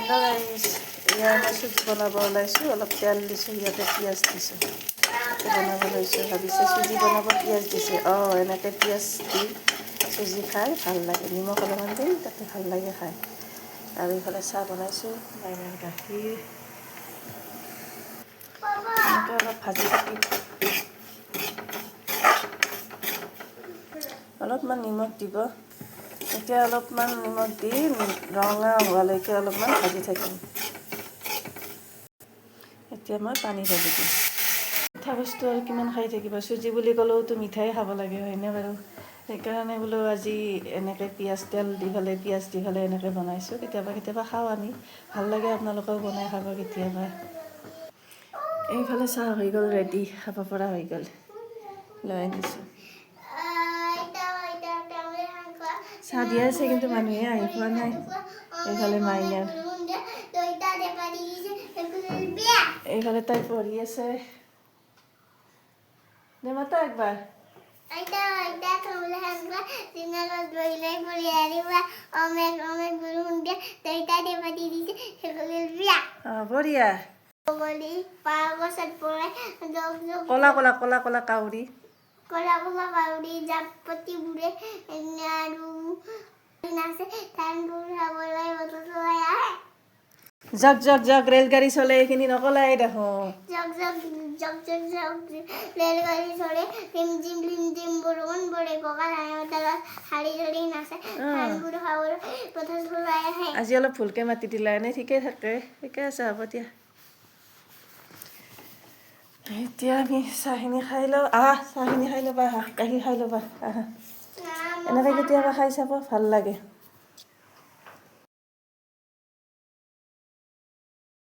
গাইছ ইয়াৰ মই চুজি বনাব ওলাইছোঁ অলপ তেল দিছোঁ ইয়াতে পিঁয়াজ দিছোঁ বনাব লৈছোঁ ভাবিছে চুজি বনাব পিঁয়াজ দিছে এনেকৈ পিঁয়াজ দি চুজি খাই ভাল লাগে নিমখ অলপমান দিম তাতে ভাল লাগে খাই আৰু এইফালে চাহ বনাইছোঁ মাইনাৰ গাখীৰ এনেকৈ অলপ ভাজি থাকি অলপমান নিমখ দিব এতিয়া অলপমান নিমখ দি ৰঙা হোৱালৈকে অলপমান ভাজি থাকিম এতিয়া মই পানী ঢালি দিম মিঠা বস্তু আৰু কিমান খাই থাকিব চুজি বুলি ক'লেওতো মিঠাই খাব লাগে হয়নে বাৰু সেইকাৰণে বোলো আজি এনেকৈ পিঁয়াজ তেল দি পেলাই পিঁয়াজ দি পেলাই এনেকৈ বনাইছোঁ কেতিয়াবা খাওঁ আমি ভাল লাগে আপোনালোকেও বনাই খাব কেতিয়াবা এইফালে চাহ হৈ গ'ল ৰেডি খাব পৰা হৈ গ'ল লৈ আনিছোঁ চাহ দিয়া আছে কিন্তু মানুহে আহি পোৱা নাই এইফালে মাইনাৰ এইফালে তাই পঢ়ি আছে নেমাতা একবাৰ বঢ়িয়া কলা কলা কলা কলা কাউৰী কলা কলা কাউৰী জাপতি বুঢ়ে আৰু নাচে ধানবোৰ খাবলৈ চলাই আহে জগ জগ জগ ৰেলগাড়ী চলে এইখিনি নকলাই দেখোন জগ জগ জগ জগ জগ ৰেলগাড়ী চলে টিম জিম লিম জিম বৰষুণ পৰে বগা ধানৰ তলত শাৰী ধৰি নাচে ধানবোৰ খাবলৈ পথত চলাই আহে আজি অলপ ভুলকৈ মাতি দিলা এনেই ঠিকে থাকে ঠিকে আছে হ'ব দিয়া এতিয়া আমি চাহখিনি খাই লওঁ চাহখিনি খাই ল'বা গাখীৰ খাই ল'বা এনেকৈ কেতিয়াবা খাই চাব ভাল লাগে